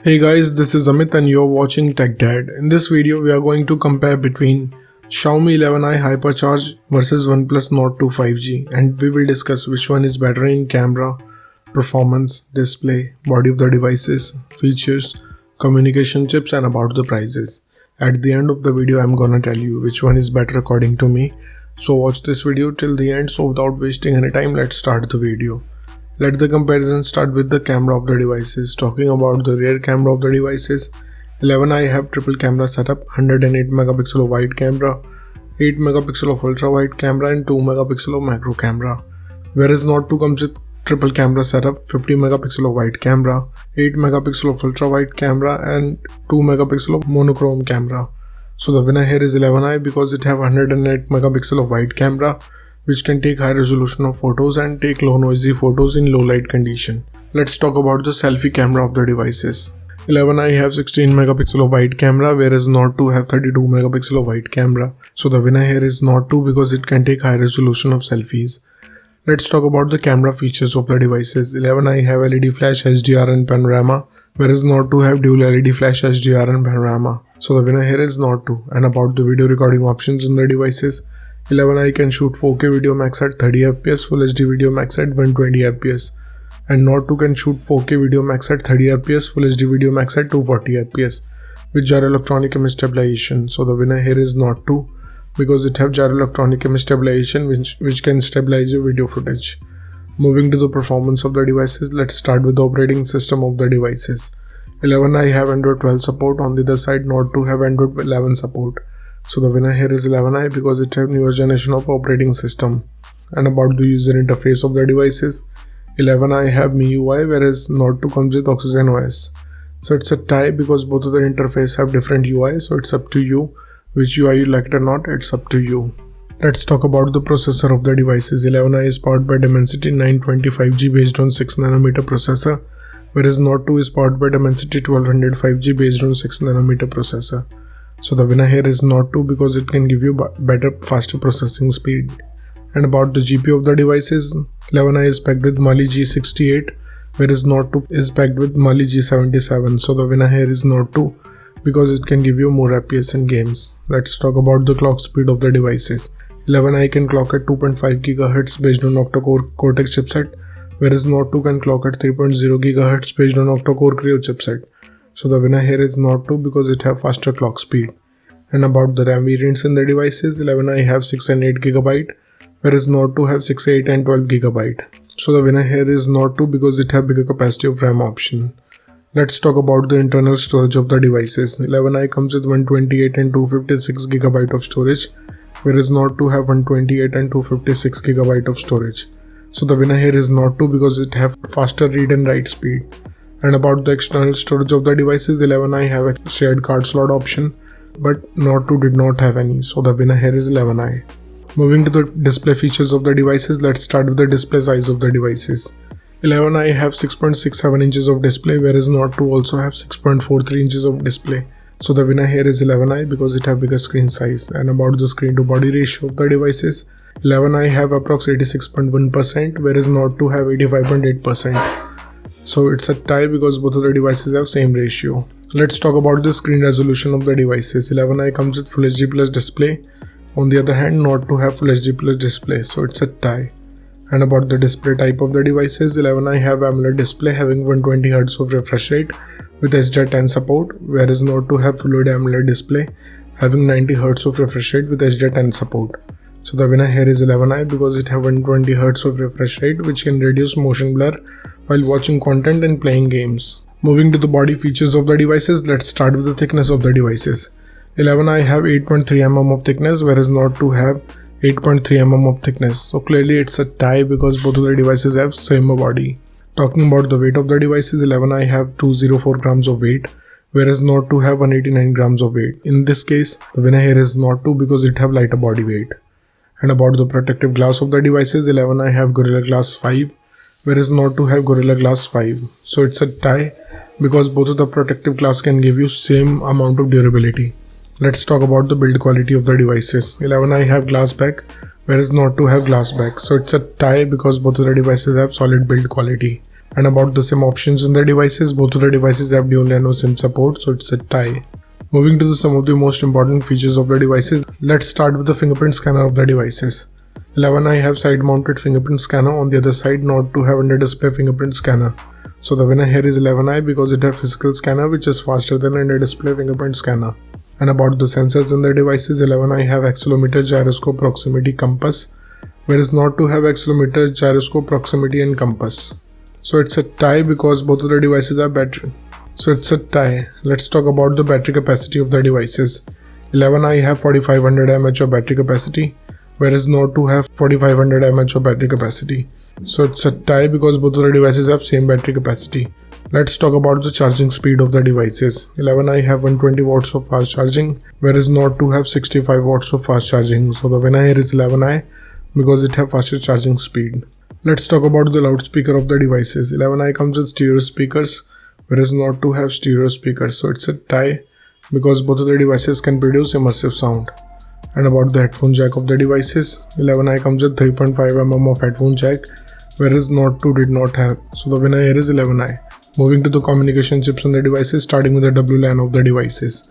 Hey guys, this is Amit and you're watching Tech Dad. In this video, we are going to compare between Xiaomi 11i HyperCharge versus OnePlus Nord 2 5G, and we will discuss which one is better in camera, performance, display, body of the devices, features, communication chips, and about the prices. At the end of the video, I'm gonna tell you which one is better according to me. So watch this video till the end. So without wasting any time, let's start the video. Let the comparison start with the camera of the devices. Talking about the rear camera of the devices, 11i have triple camera setup, 108 megapixel of wide camera, 8 megapixel of ultra wide camera and 2 megapixel of macro camera. Whereas Nord 2 comes with triple camera setup, 50 megapixel of wide camera, 8 megapixel of ultra wide camera and 2 megapixel of monochrome camera. So the winner here is 11i because it have 108 megapixel of wide camera, which can take high resolution of photos and take low noisy photos in low light condition. Let's talk about the selfie camera of the devices. 11i have 16 megapixel of wide camera, whereas Nord 2 have 32 megapixel of wide camera. So the winner here is Nord 2 because it can take high resolution of selfies. Let's talk about the camera features of the devices. 11i have LED flash, HDR and panorama, whereas Nord 2 have dual LED flash, HDR and panorama. So the winner here is Nord 2. And about the video recording options in the devices, 11i can shoot 4K video max at 30 fps, Full HD video max at 120 fps, and Nord 2 can shoot 4K video max at 30 fps, Full HD video max at 240 fps with gyro electronic image stabilization. So the winner here is Nord 2 because it have gyro electronic image stabilization which can stabilize your video footage. Moving to the performance of the devices, let's start with the operating system of the devices. 11i have Android 12 support, on the other side Nord 2 have Android 11 support. So the winner here is 11i because it have newer generation of operating system. And about the user interface of the devices, 11i have MIUI whereas Nord 2 comes with Oxygen OS. So it's a tie because both of the interface have different UI, so it's up to you which UI you like it or not, it's up to you. Let's talk about the processor of the devices. 11i is powered by Dimensity 925G based on 6nm processor, whereas Nord 2 is powered by Dimensity 1200 5G based on 6nm processor. So the winner here is Nord 2 because it can give you better, faster processing speed. And about the GPU of the devices, 11i is packed with Mali G68, whereas Nord 2 is packed with Mali G77. So the winner here is Nord 2 because it can give you more FPS in games. Let's talk about the clock speed of the devices. 11i can clock at 2.5 GHz based on octa-core Cortex chipset, whereas Nord 2 can clock at 3.0 GHz based on octa-core Creo chipset. So the winner here is Nord 2 because it have faster clock speed. And about the RAM variants in the devices, 11i have 6 and 8 GB, whereas Nord 2 have 6, 8 and 12 GB. So the winner here is Nord 2 because it have bigger capacity of RAM option. Let's talk about the internal storage of the devices. 11i comes with 128 and 256 GB of storage, whereas Nord 2 have 128 and 256 GB of storage. So the winner here is Nord 2 because it have faster read and write speed. And about the external storage of the devices, 11i have a shared card slot option, but Nord 2 did not have any, so the winner here is 11i. Moving to the display features of the devices, let's start with the display size of the devices. 11i have 6.67 inches of display, whereas Nord 2 also have 6.43 inches of display. So the winner here is 11i because it have bigger screen size. And about the screen to body ratio of the devices, 11i have approx 86.1%, whereas Nord 2 have 85.8%. So it's a tie because both of the devices have same ratio. Let's talk about the screen resolution of the devices. 11i comes with Full HD Plus display. On the other hand, Nord 2 have Full HD Plus display, so it's a tie. And about the display type of the devices, 11i have AMOLED display having 120Hz of refresh rate with HDR10 support, whereas Nord 2 have Full HD AMOLED display having 90Hz of refresh rate with HDR10 support. So the winner here is 11i because it have 120Hz of refresh rate which can reduce motion blur while watching content and playing games. Moving to the body features of the devices, let's start with the thickness of the devices. 11i have 8.3 mm of thickness, whereas Nord 2 have 8.3 mm of thickness. So clearly it's a tie because both of the devices have same body. Talking about the weight of the devices, 11i have 204 grams of weight, whereas Nord 2 have 189 grams of weight. In this case, the winner here is Nord 2 because it have lighter body weight. And about the protective glass of the devices, 11i have Gorilla Glass 5, whereas Nord 2 have Gorilla Glass 5. So it's a tie because both of the protective glass can give you same amount of durability. Let's talk about the build quality of the devices. 11i have glass back, whereas Nord 2 have glass back. So it's a tie because both of the devices have solid build quality. And about the SIM options in the devices, both of the devices have dual nano SIM support, so it's a tie. Moving to some of the most important features of the devices, let's start with the fingerprint scanner of the devices. 11i have side mounted fingerprint scanner, on the other side Nord 2 have under display fingerprint scanner. So the winner here is 11i because it has physical scanner which is faster than under display fingerprint scanner. And about the sensors in the devices, 11i have accelerometer, gyroscope, proximity, compass, whereas Nord 2 have accelerometer, gyroscope, proximity and compass. So it's a tie because both of the devices are battery. So it's a tie. Let's talk about the battery capacity of the devices. 11i have 4500 mAh of battery capacity, whereas Nord 2 have 4500 mAh of battery capacity. So it's a tie because both of the devices have same battery capacity. Let's talk about the charging speed of the devices. 11i have 120 watts of fast charging, whereas Nord 2 have 65 watts of fast charging. So the winner here is 11i because it have faster charging speed. Let's talk about the loudspeaker of the devices. 11i comes with stereo speakers, whereas Nord 2 have stereo speakers. So it's a tie because both of the devices can produce immersive sound. And about the headphone jack of the devices, 11i comes with 3.5 mm of headphone jack, whereas Nord 2 did not have. So the winner here is 11i. Moving to the communication chips on the devices, starting with the WLAN of the devices.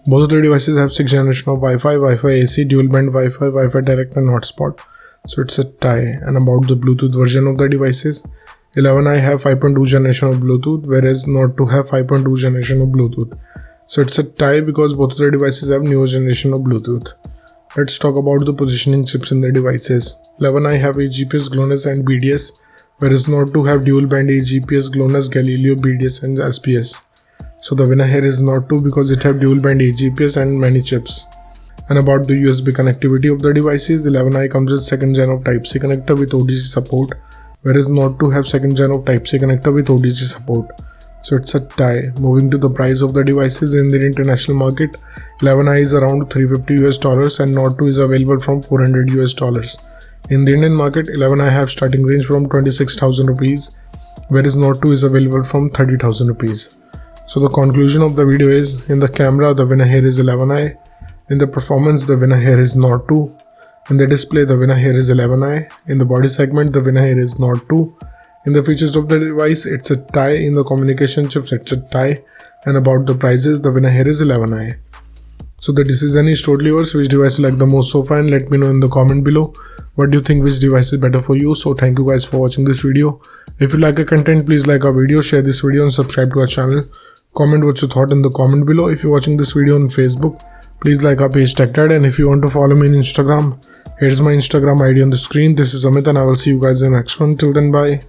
Both of the devices have 6th generation of Wi-Fi, Wi-Fi AC, dual band Wi-Fi, Wi-Fi direct and hotspot. So it's a tie. And about the Bluetooth version of the devices, 11i have 5.2 generation of Bluetooth, whereas Nord 2 have 5.2 generation of Bluetooth. So it's a tie because both of the devices have newer generation of Bluetooth. Let's talk about the positioning chips in the devices. 11i have AGPS, GLONASS and BDS, whereas Nord 2 have dual band AGPS, GLONASS, Galileo, BDS and SPS. So the winner here is Nord 2 because it have dual band AGPS and many chips. And about the USB connectivity of the devices, 11i comes with 2nd gen of Type-C connector with ODG support, whereas Nord 2 have 2nd gen of Type-C connector with ODG support. So it's a tie. Moving to the price of the devices in the international market, 11i is around $350 and Nord 2 is available from $400. In the Indian market, 11i have starting range from 26,000 rupees, whereas Nord 2 is available from 30,000 rupees. So the conclusion of the video is, in the camera the winner here is 11i, in the performance the winner here is Nord 2, in the display the winner here is 11i, in the body segment the winner here is Nord 2. In the features of the device, it's a tie. In the communication chips, it's a tie. And about the prices, the winner here is 11i. So the decision is totally yours. Which device you like the most so far, and let me know in the comment below. What do you think, which device is better for you? So thank you guys for watching this video. If you like our content, please like our video, share this video and subscribe to our channel. Comment what you thought in the comment below. If you're watching this video on Facebook, please like our page TechDad, and if you want to follow me on Instagram, here's my Instagram ID on the screen. This is Amit and I will see you guys in the next one. Till then, bye.